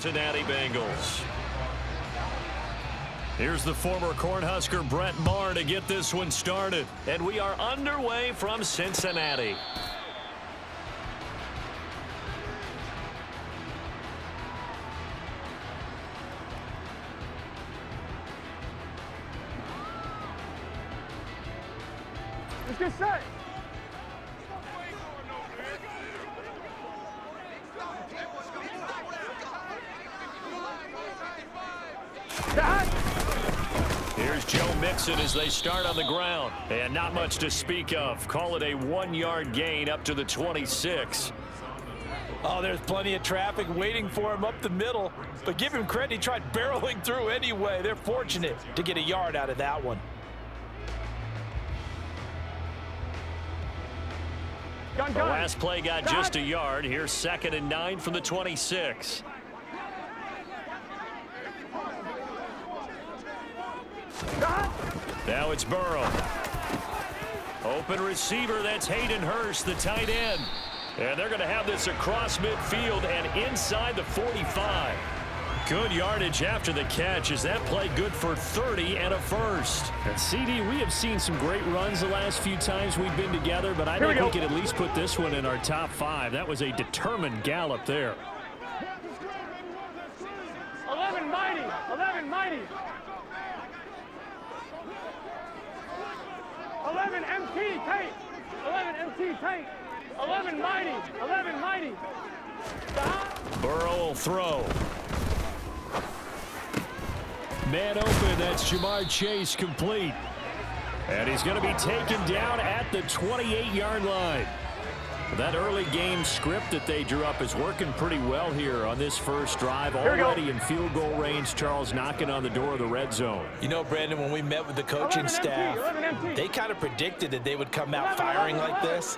Cincinnati Bengals. Here's the former Cornhusker Brett Maher to get this one started. And we are underway from Cincinnati. Let's get set. Here's Joe Mixon as they start on the ground. And not much to speak of. Call it a 1-yard gain up to the 26. Oh, there's plenty of traffic waiting for him up the middle. But give him credit, he tried barreling through anyway. They're fortunate to get a yard out of that one. The last play got just a yard. Here's 2nd and 9 from the 26. Now it's Burrow. Open receiver, that's Hayden Hurst, the tight end. And they're going to have this across midfield and inside the 45. Good yardage after the catch. Is that play good for 30 and a first? And CD, we have seen some great runs the last few times we've been together, but I think we could at least put this one in our top 5. That was a determined gallop there. 11 mighty. 11 mighty. 11 MT tank. 11 MT tank. 11 mighty. 11 mighty. Burrow will throw. Man open, that's Jamar Chase complete. And he's going to be taken down at the 28-yard line. That early game script that they drew up is working pretty well here on this first drive. Already in field goal range, Charles knocking on the door of the red zone. You know, Brandon, when we met with the coaching staff, they kind of predicted that they would come out firing like this.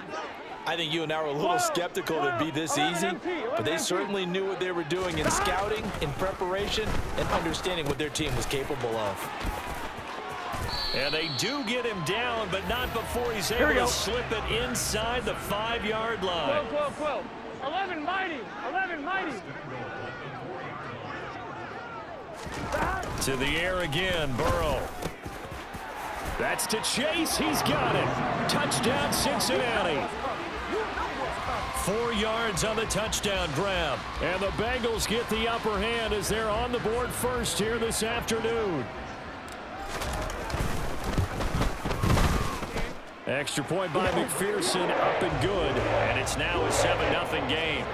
I think you and I were a little skeptical it'd be this easy, but they certainly knew what they were doing in scouting, in preparation, and understanding what their team was capable of. And they do get him down, but not before he's able to slip it inside the 5-yard line. 12. 11 mighty. 11 mighty. To the air again, Burrow. That's to Chase. He's got it. Touchdown, Cincinnati. 4 yards on the touchdown grab. And the Bengals get the upper hand as they're on the board first here this afternoon. Extra point by McPherson, up and good. And it's now a 7-0 game.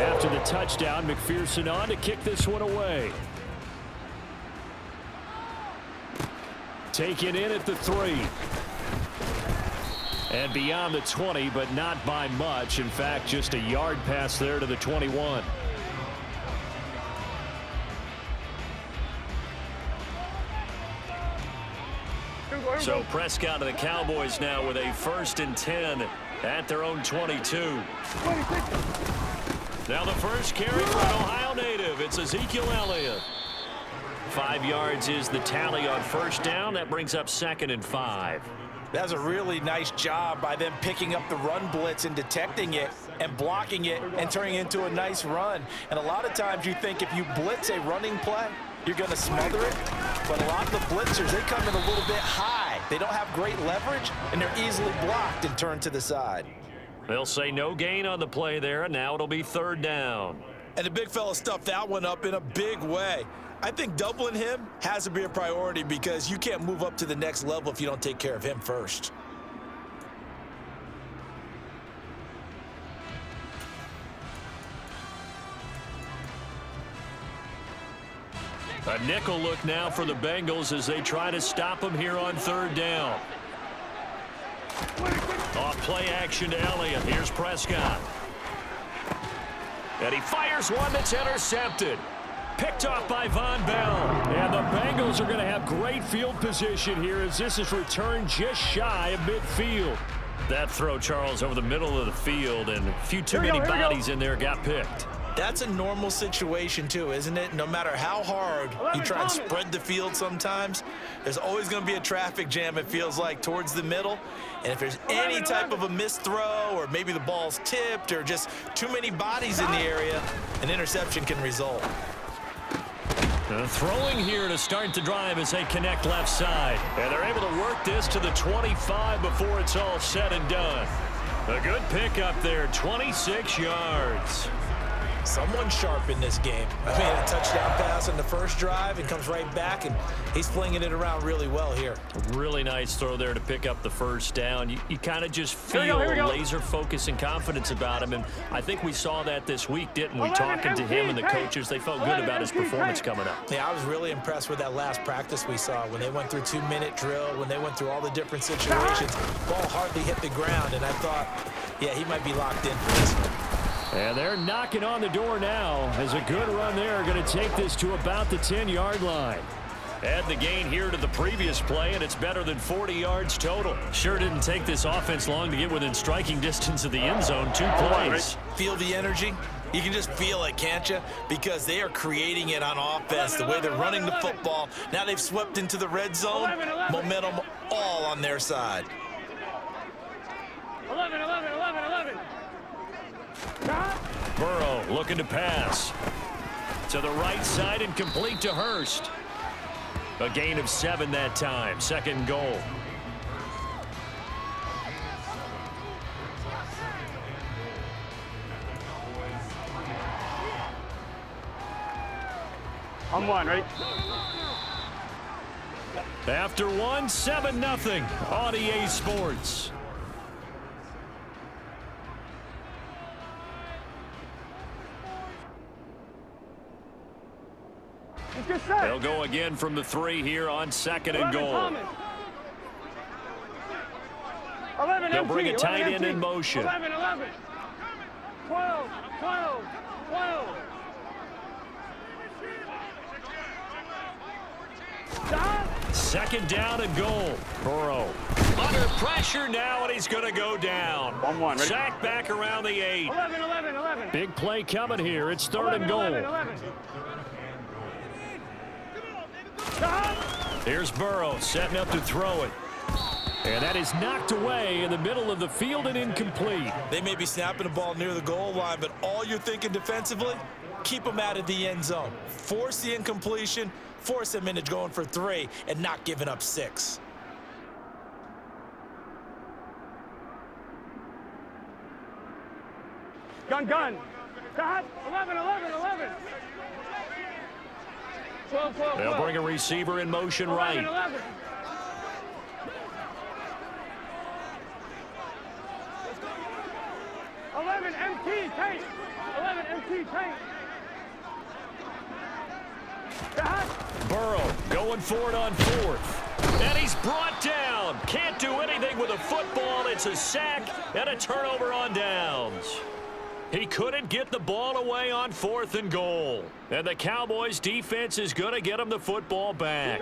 After the touchdown, McPherson on to kick this one away. Taken in at the 3. And beyond the 20, but not by much. In fact, just a yard pass there to the 21. So Prescott and the Cowboys now with a 1st and 10 at their own 22. Now the first carry for an Ohio native. It's Ezekiel Elliott. 5 yards is the tally on first down. That brings up 2nd and 5. That's a really nice job by them picking up the run blitz and detecting it and blocking it and turning it into a nice run. And a lot of times you think if you blitz a running play, you're going to smother it. But a lot of the blitzers, they come in a little bit high. They don't have great leverage, and they're easily blocked and turned to the side. They'll say no gain on the play there, and now it'll be 3rd down. And the big fella stuffed that one up in a big way. I think doubling him has to be a priority because you can't move up to the next level if you don't take care of him first. A nickel look now for the Bengals as they try to stop him here on 3rd down. Off play action to Elliott. Here's Prescott. And he fires one that's intercepted. Picked off by Von Bell. And the Bengals are going to have great field position here as this is returned just shy of midfield. That throw, Charles, over the middle of the field, and a few too many bodies in there got picked. That's a normal situation too, isn't it? No matter how hard you try and spread the field sometimes, there's always going to be a traffic jam, it feels like, towards the middle. And if there's any type of a missed throw, or maybe the ball's tipped, or just too many bodies in the area, an interception can result. Throwing here to start the drive as they connect left side. And they're able to work this to the 25 before it's all said and done. A good pickup there, 26 yards. Someone sharp in this game. I mean, a touchdown pass on the first drive and comes right back, and he's flinging it around really well here. Really nice throw there to pick up the first down. You kind of just feel laser focus and confidence about him, and I think we saw that this week, didn't we? Talking to him and the coaches, they felt good about his performance coming up. Yeah, I was really impressed with that last practice we saw when they went through 2-minute drill, when they went through all the different situations. Ball hardly hit the ground, and I thought, yeah, he might be locked in for this one. And they're knocking on the door now as a good run there. Going to take this to about the 10-yard line. Add the gain here to the previous play, and it's better than 40 yards total. Sure didn't take this offense long to get within striking distance of the end zone. 2 plays. Feel the energy? You can just feel it, can't you? Because they are creating it on offense. The way they're running the football. Now they've swept into the red zone. Momentum all on their side. 11. Burrow looking to pass. To the right side and complete to Hurst. A gain of 7 that time. 2nd goal. I'm one, ready? After 1, 7-0 on EA Sports. They'll go again from the 3 here on 2nd and goal. They'll bring a tight end in motion. 11. 12. 2nd down and goal. Burrow under pressure now, and he's going to go down. 1-1. Sacked back around the 8. 11. Big play coming here. It's 3rd and goal. 11. Here's Burrow setting up to throw it. And that is knocked away in the middle of the field and incomplete. They may be snapping the ball near the goal line, but all you're thinking defensively, keep them out of the end zone. Force the incompletion, force them into going for 3, and not giving up 6. Gun. 11. 12. They'll bring a receiver in motion right. 11. 11 MT tank. 11 MT tank. Burrow going for it on 4th. And he's brought down. Can't do anything with a football. It's a sack and a turnover on downs. He couldn't get the ball away on 4th and goal. And the Cowboys defense is going to get him the football back.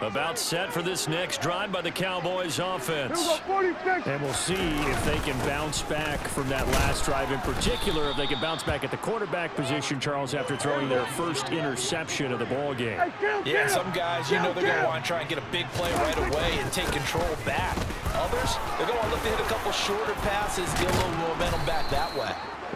About set for this next drive by the Cowboys offense. And we'll see if they can bounce back from that last drive in particular, if they can bounce back at the quarterback position, Charles, after throwing their first interception of the ball game. Yeah, some guys, you know they're going to want to try and get a big play right away and take control back. Others, they're going to look to hit a couple shorter passes, get a little momentum back that way.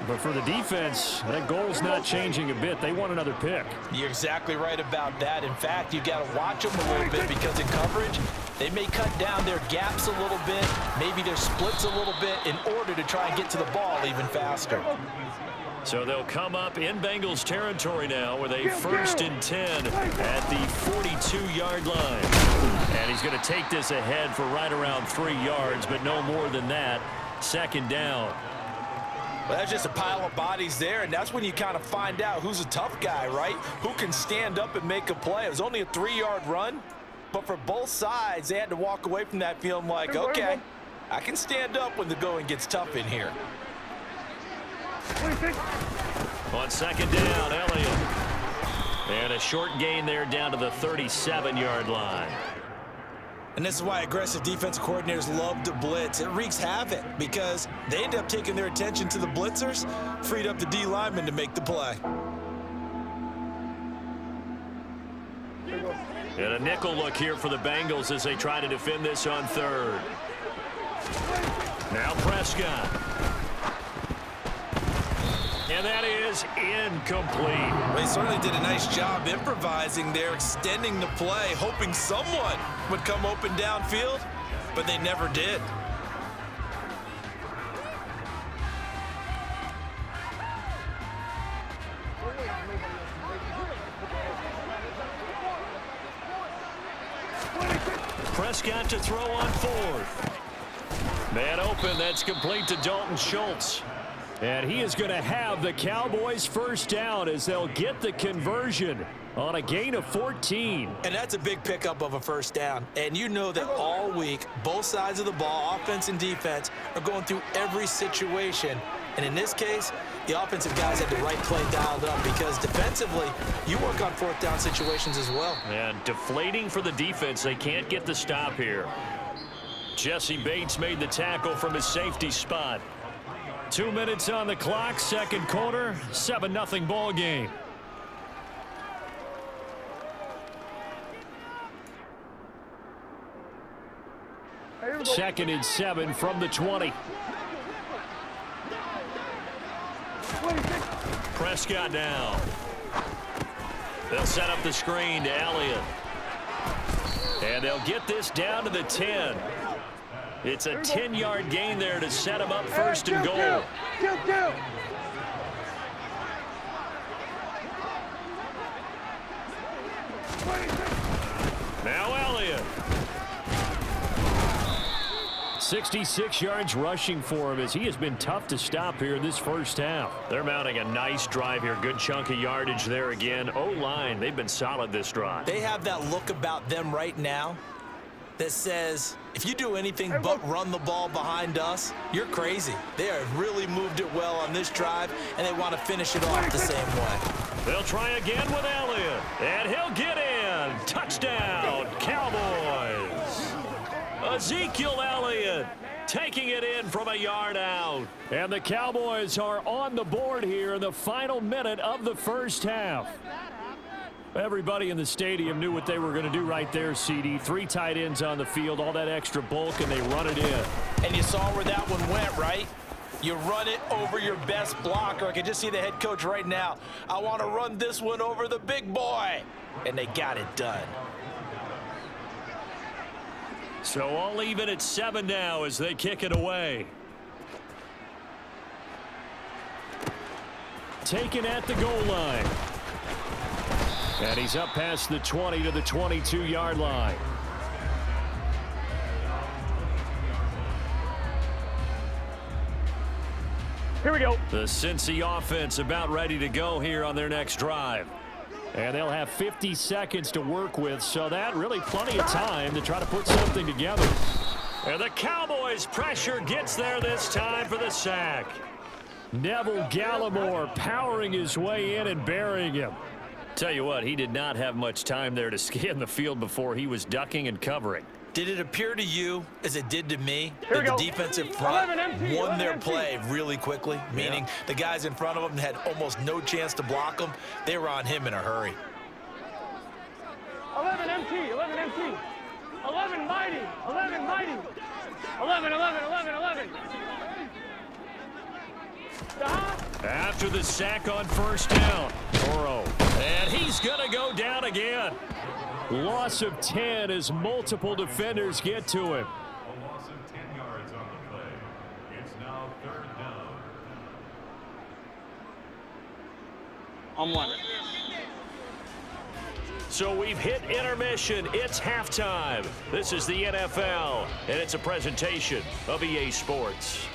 But for the defense, that goal's not changing a bit. They want another pick. You're exactly right about that. In fact, you got to watch them a little bit because in coverage, they may cut down their gaps a little bit, maybe their splits a little bit in order to try and get to the ball even faster. So they'll come up in Bengals territory now with a 1st and 10 at the 42-yard line. And he's going to take this ahead for right around 3 yards, but no more than that. 2nd down. Well, that's just a pile of bodies there, and that's when you kind of find out who's a tough guy, right? Who can stand up and make a play. It was only a 3-yard run, but for both sides, they had to walk away from that feeling like, okay, I can stand up when the going gets tough in here. On 2nd down, Elliott. And a short gain there down to the 37-yard line. And this is why aggressive defensive coordinators love to blitz. It wreaks havoc because they end up taking their attention to the blitzers, freed up the D lineman to make the play. And a nickel look here for the Bengals as they try to defend this on third. Now Prescott. And that is incomplete. They certainly did a nice job improvising there, extending the play, hoping someone would come open downfield, but they never did. Prescott to throw on fourth. Man open, that's complete to Dalton Schultz. And he is going to have the Cowboys first down as they'll get the conversion on a gain of 14. And that's a big pickup of a first down. And you know that all week, both sides of the ball, offense and defense, are going through every situation. And in this case, the offensive guys had the right play dialed up because defensively, you work on fourth down situations as well. And deflating for the defense. They can't get the stop here. Jesse Bates made the tackle from his safety spot. 2 minutes on the clock, second quarter, 7-0 ball game. Second and 7 from the 20. Prescott now. They'll set up the screen to Elliott. And they'll get this down to the 10. It's a 10-yard gain there to set him up first and goal. Now Elliott. 66 yards rushing for him as he has been tough to stop here in this first half. They're mounting a nice drive here. Good chunk of yardage there again. O-line, they've been solid this drive. They have that look about them right now that says, if you do anything but run the ball behind us, you're crazy. They have really moved it well on this drive, and they want to finish it off the same way. They'll try again with Elliott, and he'll get in. Touchdown, Cowboys. Ezekiel Elliott taking it in from a yard out. And the Cowboys are on the board here in the final minute of the first half. Everybody in the stadium knew what they were going to do right there, CD. 3 tight ends on the field, all that extra bulk, and they run it in. And you saw where that one went, right? You run it over your best blocker. I can just see the head coach right now. I want to run this one over the big boy. And they got it done. So all even at 7 now as they kick it away. Taken at the goal line. And he's up past the 20 to the 22-yard line. Here we go. The Cincy offense about ready to go here on their next drive. And they'll have 50 seconds to work with, so that really plenty of time to try to put something together. And the Cowboys pressure gets there this time for the sack. Neville Gallimore powering his way in and burying him. Tell you what, he did not have much time there to scan the field before he was ducking and covering. Did it appear to you, as it did to me, that the defensive front won their play really quickly? Meaning the guys in front of them had almost no chance to block them. They were on him in a hurry. 11 MT, 11 MT. 11 mighty, 11 mighty. 11, 11, 11, 11. After the sack on first down, Toro. And he's going to go down again. Loss of 10 as multiple defenders get to him. A loss of 10 yards on the play. It's now 3rd down. On 1. So we've hit intermission. It's halftime. This is the NFL, and it's a presentation of EA Sports.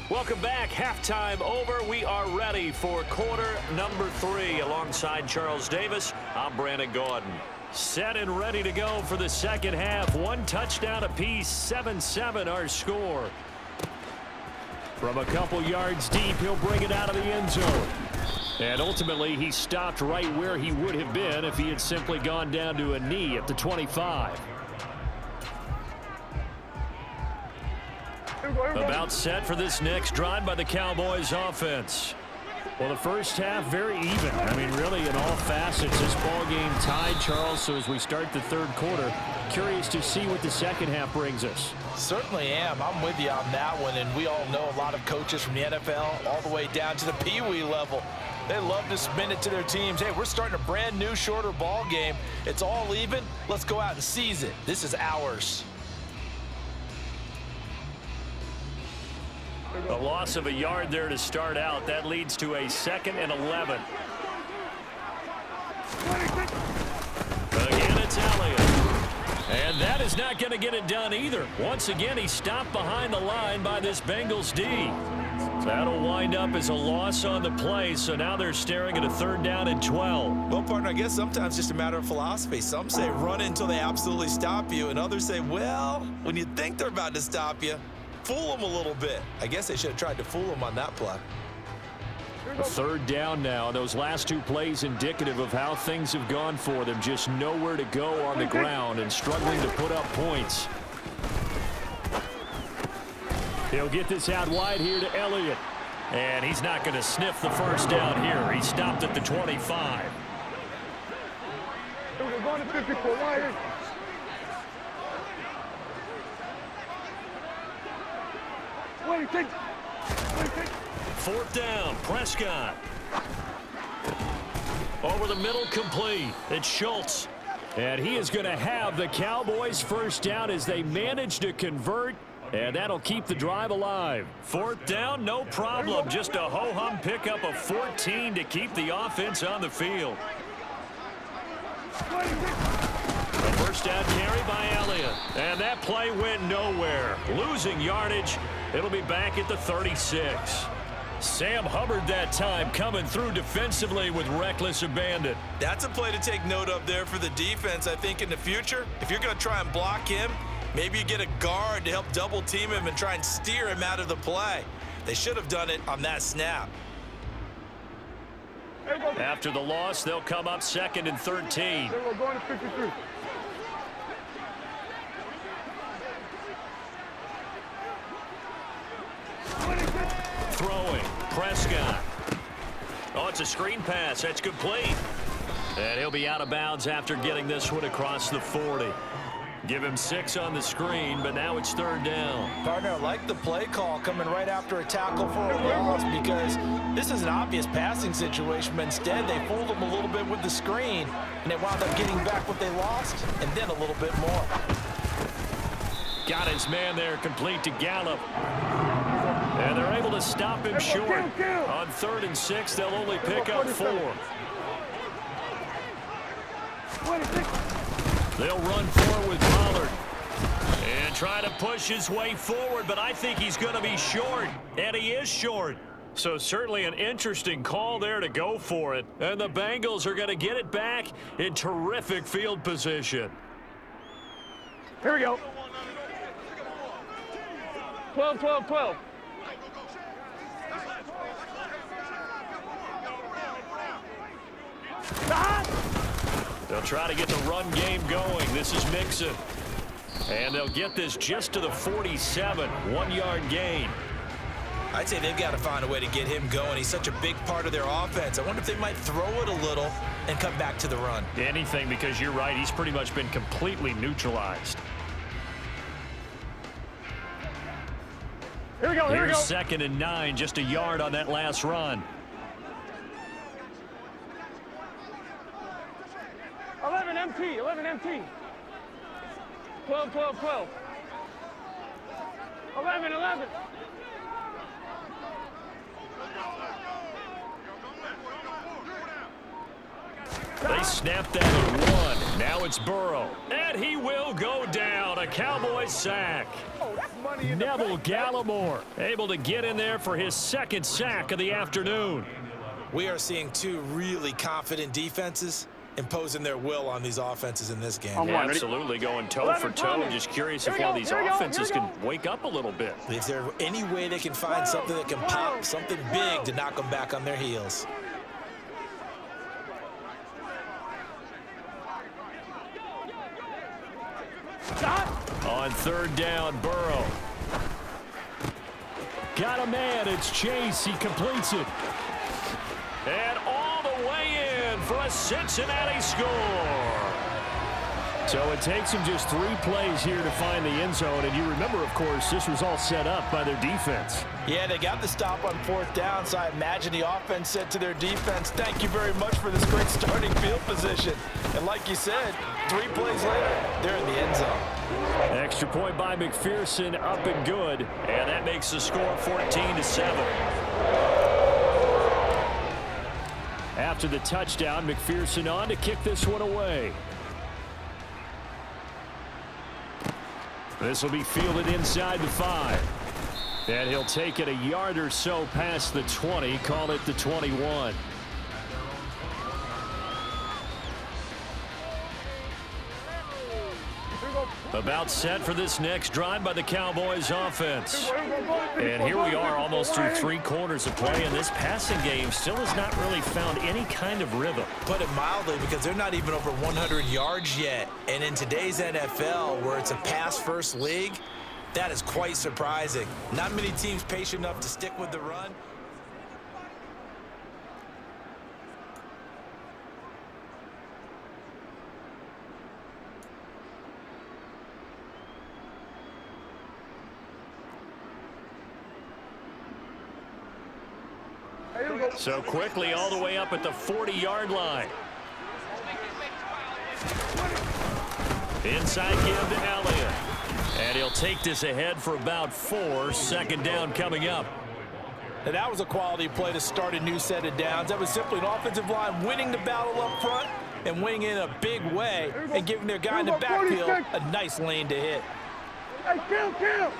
Welcome back. Halftime over. We are ready for quarter number 3. Alongside Charles Davis, I'm Brandon Gordon. Set and ready to go for the second half. One touchdown apiece, 7-7 our score. From a couple yards deep, he'll bring it out of the end zone. And ultimately, he stopped right where he would have been if he had simply gone down to a knee at the 25. About set for this next drive by the Cowboys offense. Well, the first half, very even. I mean, really, in all facets, this ball game tied, Charles. So as we start the third quarter, curious to see what the second half brings us. Certainly am. I'm with you on that one. And we all know a lot of coaches from the NFL all the way down to the Pee-wee level. They love to spin it to their teams. Hey, we're starting a brand new, shorter ball game. It's all even. Let's go out and seize it. This is ours. A loss of a yard there to start out. That leads to a 2nd and 11. Again, it's Elliott. And that is not going to get it done either. Once again, he stopped behind the line by this Bengals D. That'll wind up as a loss on the play, so now they're staring at a 3rd down and 12. Well, partner, I guess sometimes it's just a matter of philosophy. Some say run until they absolutely stop you, and others say, well, when you think they're about to stop you, fool them a little bit. I guess they should have tried to fool them on that play. A 3rd down now. Those last 2 plays indicative of how things have gone for them. Just nowhere to go on the ground and struggling to put up points. He'll get this out wide here to Elliott. And he's not going to sniff the first down here. He stopped at the 25. We're going to 54 wide. Fourth down, Prescott. Over the middle, complete. It's Schultz. And he is going to have the Cowboys' first down as they manage to convert. And that'll keep the drive alive. 4th down, no problem. Just a ho-hum pickup of 14 to keep the offense on the field. A first down carry by Elliott. And that play went nowhere. Losing yardage. It'll be back at the 36. Sam Hubbard that time coming through defensively with reckless abandon. That's a play to take note of there for the defense, I think, in the future. If you're going to try and block him, maybe you get a guard to help double team him and try and steer him out of the play. They should have done it on that snap. After the loss, they'll come up 2nd and 13. We're going to 53. Throwing, Prescott. Oh, it's a screen pass. That's complete. And he'll be out of bounds after getting this one across the 40. Give him 6 on the screen, but now it's 3rd down. Partner, I like the play call coming right after a tackle for a loss because this is an obvious passing situation, but instead they fooled them a little bit with the screen, and they wound up getting back what they lost and then a little bit more. Got his man there, complete to Gallup. And they're able to stop him short. On 3rd and 6, they'll only pick up 4. They'll run forward with Pollard. And try to push his way forward, but I think he's going to be short. And he is short. So certainly an interesting call there to go for it. And the Bengals are going to get it back in terrific field position. Here we go. 12, 12, 12. They'll try to get the run game going. This is Mixon. And they'll get this just to the 47. 1-yard gain. I'd say they've got to find a way to get him going. He's such a big part of their offense. I wonder if they might throw it a little and come back to the run. Anything, because you're right. He's pretty much been completely neutralized. Here we go, here we go. Here's 2nd and 9, just a yard on that last run. 11 MT, 11 MT. 12, 12, 12. 11, 11. They snapped that at 1. Now it's Burrow. And he will go down. A Cowboys sack. Neville Gallimore able to get in there for his 2nd sack of the afternoon. We are seeing 2 really confident defenses. imposing their will on these offenses in this game. Yeah, absolutely going toe for toe. Just curious if one of these offenses can wake up a little bit. If there's any way they can find something that can pop, something big to knock them back on their heels. On third down, Burrow. Got a man. It's Chase. He completes it. And all the way in for a Cincinnati score. So it takes him just 3 plays here to find the end zone. And you remember, of course, this was all set up by their defense. Yeah, they got the stop on 4th down, so I imagine the offense said to their defense, thank you very much for this great starting field position. And like you said, 3 plays later, they're in the end zone. Extra point by McPherson, up and good. And that makes the score 14-7. After the touchdown, McPherson on to kick this one away. This will be fielded inside the 5. And he'll take it a yard or so past the 20, call it the 21. About set for this next drive by the Cowboys offense. And here we are almost through 3 quarters of play, and this passing game still has not really found any kind of rhythm. Put it mildly, because they're not even over 100 yards yet. And in today's NFL, where it's a pass-first league, that is quite surprising. Not many teams patient enough to stick with the run. So quickly all the way up at the 40-yard line. Inside give to Elliott. And he'll take this ahead for about 4. 2nd down coming up. And that was a quality play to start a new set of downs. That was simply an offensive line winning the battle up front and winning in a big way and giving their guy in the backfield a nice lane to hit. Hey, kill!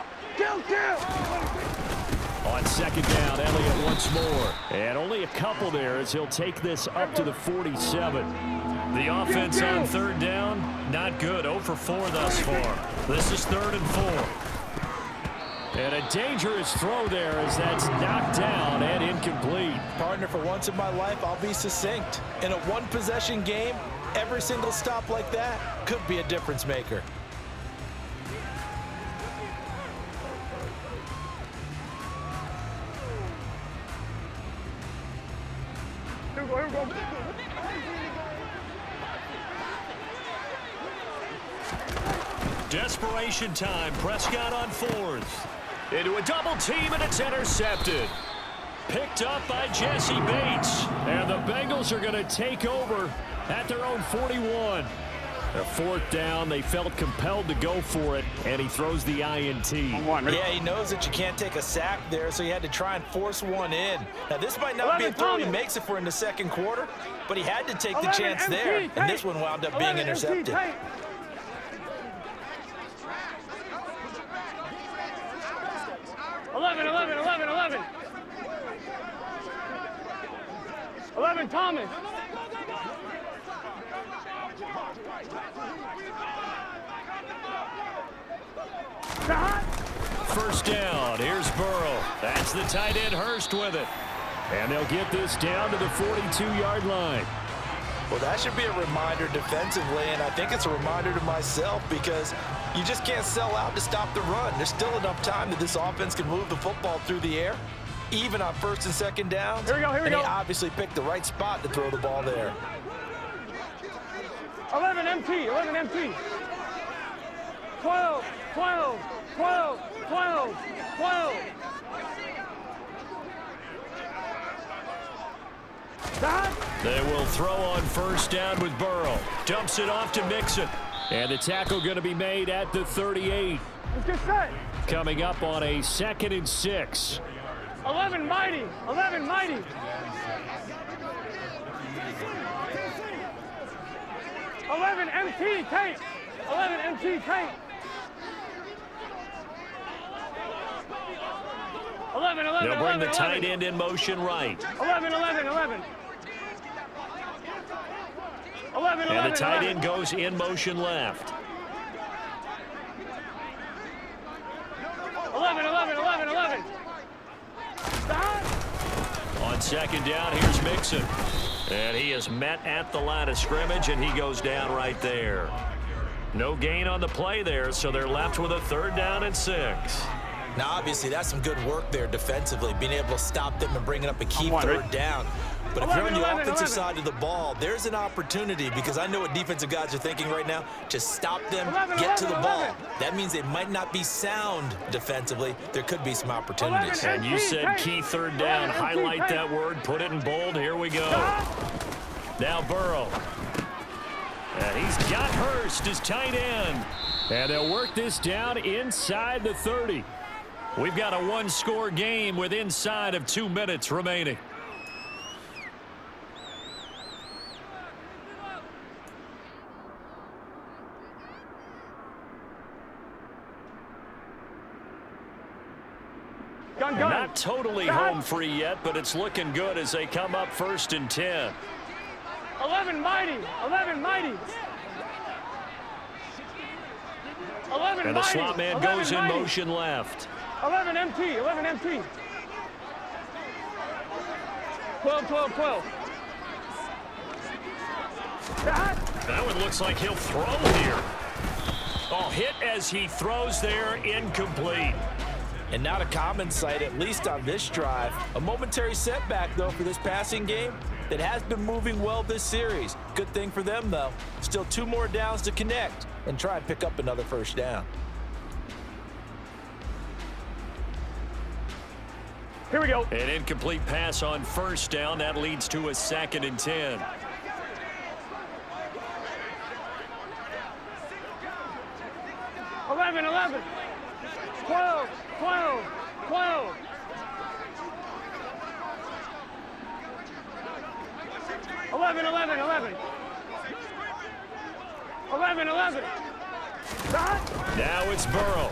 On 2nd down, Elliott once more. And only a couple there as he'll take this up to the 47. The offense on 3rd down, not good. 0 for 4 thus far. This is 3rd and 4. And a dangerous throw there as that's knocked down and incomplete. Partner, for once in my life, I'll be succinct. In a 1-possession game, every single stop like that could be a difference maker. Desperation time. Prescott on 4th. Into a double team, and it's intercepted. Picked up by Jesse Bates. And the Bengals are going to take over at their own 41. A 4th down, they felt compelled to go for it, and he throws the INT. Yeah, he knows that you can't take a sack there, so he had to try and force one in. Now, this might not be a throw he makes if we're in the 2nd quarter, but he had to take the chance there, and this one wound up being intercepted. 11, Thomas. First down. Here's Burrow. That's the tight end Hurst with it. And they'll get this down to the 42-yard line. Well, that should be a reminder defensively, and I think it's a reminder to myself because you just can't sell out to stop the run. There's still enough time that this offense can move the football through the air, even on 1st and 2nd downs. Here we go. And he obviously picked the right spot to throw the ball there. 11 MT. 12. They will throw on 1st down with Burrow. Dumps it off to Mixon. And the tackle going to be made at the 38. Let's get set. Coming up on a 2nd and 6. 11 mighty. 11 MT tank. 11 MT tank. 11. They'll bring the tight end in motion right. 11. 11, And the tight 11. end goes in motion left. 11. Stop. On second down, here's Mixon. And he is met at the line of scrimmage, and he goes down right there. No gain on the play there, so they're left with a 3rd down and 6. Now, obviously, that's some good work there defensively, being able to stop them and bringing up a key 3rd down. But if you're on the offensive side of the ball, there's an opportunity, because I know what defensive guys are thinking right now. Just stop them, get to the ball. That means they might not be sound defensively. There could be some opportunities. And you said key 3rd down. Highlight that word. Put it in bold. Here we go. Now Burrow. And he's got Hurst as tight end. And they'll work this down inside the 30. We've got a 1-score game with inside of 2 minutes remaining. Not totally home free yet, but it's looking good as they come up 1st and 10. 11 mighty. 11 And the slot man goes in motion left. 11 MT. 12. That one looks like he'll throw here. Oh, hit as he throws there, incomplete. And not a common sight, at least on this drive. A momentary setback, though, for this passing game that has been moving well this series. Good thing for them, though. Still 2 more downs to connect and try and pick up another 1st down. Here we go. An incomplete pass on 1st down. That leads to a 2nd and 10. Eleven. 12. 11. Stop. Now it's Burrow.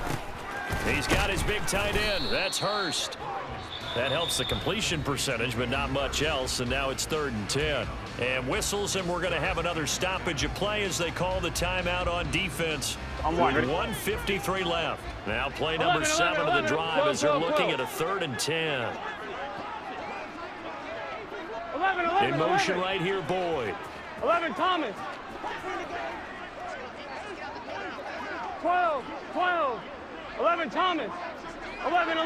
He's got his big tight end. That's Hurst. That helps the completion percentage, but not much else. And now it's 3rd and 10. And whistles, and we're going to have another stoppage of play as they call the timeout on defense. I'm with wondering. 1:53 left. Now play number 7 of the drive as they're looking at a 3rd and 10. 11. In motion right here, Boyd. 11 Thomas. 12. 11 Thomas. 11.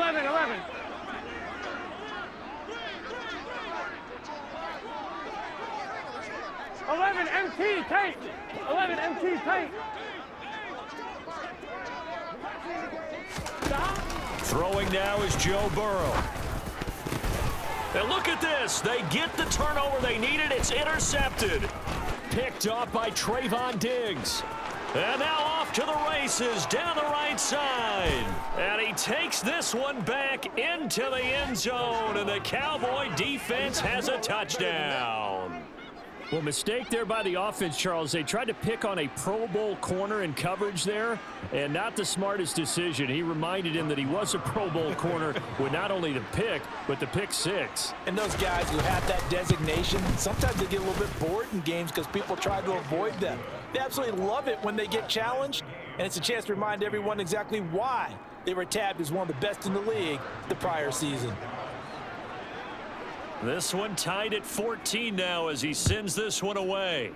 11 MT Tate. 11 MT Tate. Throwing now is Joe Burrow. And look at this. They get the turnover they needed. It's intercepted. Picked off by Trayvon Diggs. And now off to the races down the right side. And he takes this one back into the end zone. And the Cowboy defense has a touchdown. Well, mistake there by the offense, Charles. They tried to pick on a Pro Bowl corner in coverage there, and not the smartest decision. He reminded him that he was a Pro Bowl corner with not only the pick, but the pick 6. And those guys who have that designation, sometimes they get a little bit bored in games because people try to avoid them. They absolutely love it when they get challenged, and it's a chance to remind everyone exactly why they were tabbed as one of the best in the league the prior season. This one tied at 14 now as he sends this one away.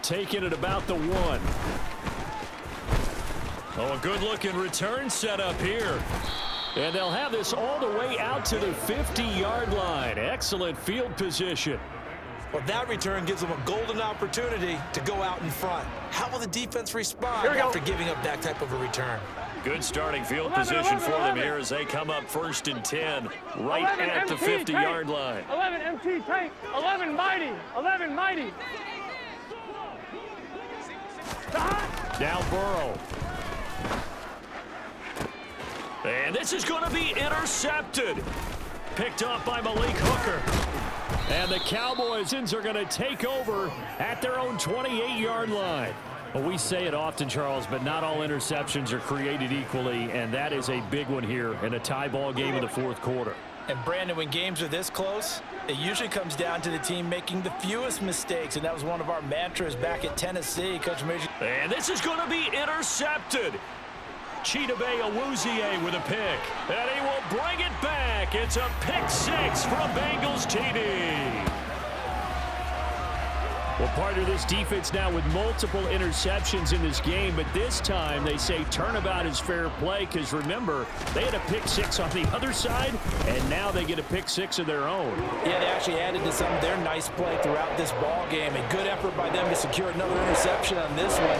Taking it about the 1. Oh, a good-looking return set up here. And they'll have this all the way out to the 50-yard line. Excellent field position. Well, that return gives them a golden opportunity to go out in front. How will the defense respond after giving up that type of a return? Good starting field position for them here as they come up 1st and 10 right at the 50-yard line. 11 MT Tank. 11 mighty. 11 mighty. Now Burrow. And this is going to be intercepted. Picked off by Malik Hooker. And the Cowboys are going to take over at their own 28-yard line. Well, we say it often, Charles, but not all interceptions are created equally, and that is a big one here in a tie ball game in the 4th quarter. And Brandon, when games are this close, it usually comes down to the team making the fewest mistakes, and that was one of our mantras back at Tennessee. Coach Major. And this is going to be intercepted. Llllllooooooser with a pick. And he will bring it back. It's a pick six from Bengals TD. Well, part of this defense now with multiple interceptions in this game, but this time they say turnabout is fair play because, remember, they had a pick six on the other side, and now they get a pick six of their own. Yeah, they actually added to some of their nice play throughout this ball game. A good effort by them to secure another interception on this one.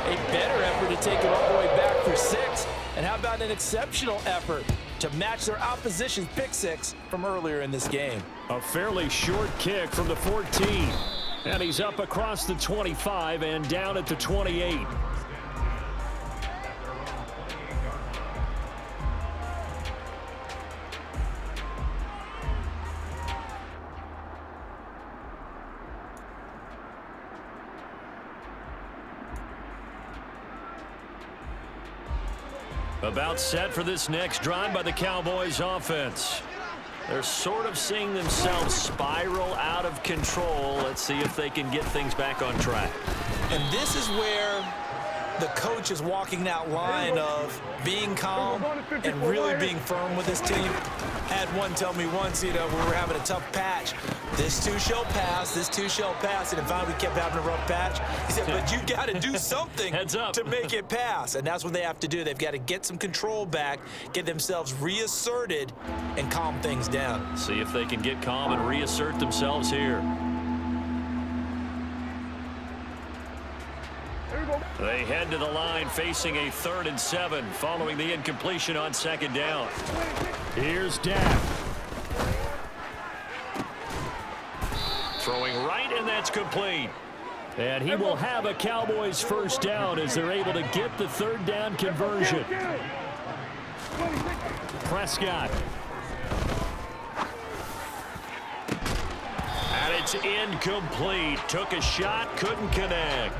A better effort to take it all the way back for 6. And how about an exceptional effort to match their opposition's pick six from earlier in this game? A fairly short kick from the 14. And he's up across the 25 and down at the 28. About set for this next drive by the Cowboys offense. They're sort of seeing themselves spiral out of control. Let's see if they can get things back on track. And this is where the coach is walking that line of being calm and really being firm with his team. Had one tell me once, you know, we were having a tough patch. This too shall pass, this too shall pass. And finally we kept having a rough patch. He said, but you got to do something Heads up. to make it pass. And that's what they have to do. They've got to get some control back, get themselves reasserted, and calm things down. See if they can get calm and reassert themselves here. They head to the line facing a 3rd and 7 following the incompletion on 2nd down. Here's Dak. Throwing right, and that's complete. And he will have a Cowboys first down as they're able to get the 3rd down conversion. Prescott. And it's incomplete. Took a shot, couldn't connect.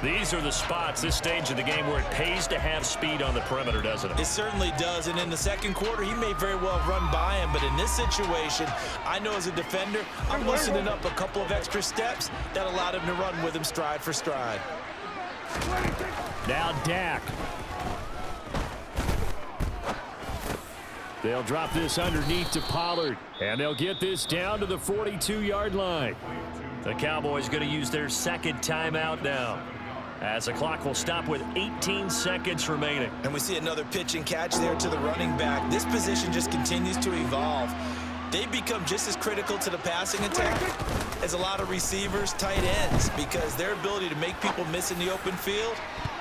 These are the spots, this stage of the game, where it pays to have speed on the perimeter, doesn't it? It certainly does, and in the second quarter, he may very well run by him, but in this situation, I know as a defender, I'm loosening up a couple of extra steps that allowed him to run with him stride for stride. Now Dak. They'll drop this underneath to Pollard, and they'll get this down to the 42-yard line. The Cowboys going to use their 2nd timeout now, as the clock will stop with 18 seconds remaining. And we see another pitch and catch there to the running back. This position just continues to evolve. They become just as critical to the passing attack as a lot of receivers, tight ends, because their ability to make people miss in the open field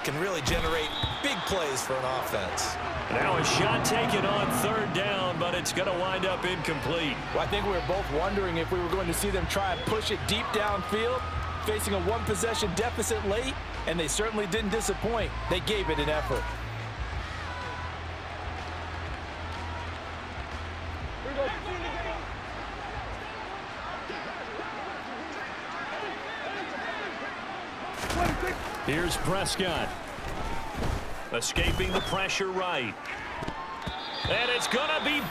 can really generate big plays for an offense. Now a shot taken on 3rd down, but it's going to wind up incomplete. Well, I think we were both wondering if we were going to see them try and push it deep downfield, facing a 1-possession deficit late, and they certainly didn't disappoint. They gave it an effort. Here's Prescott. Escaping the pressure right. And it's going to be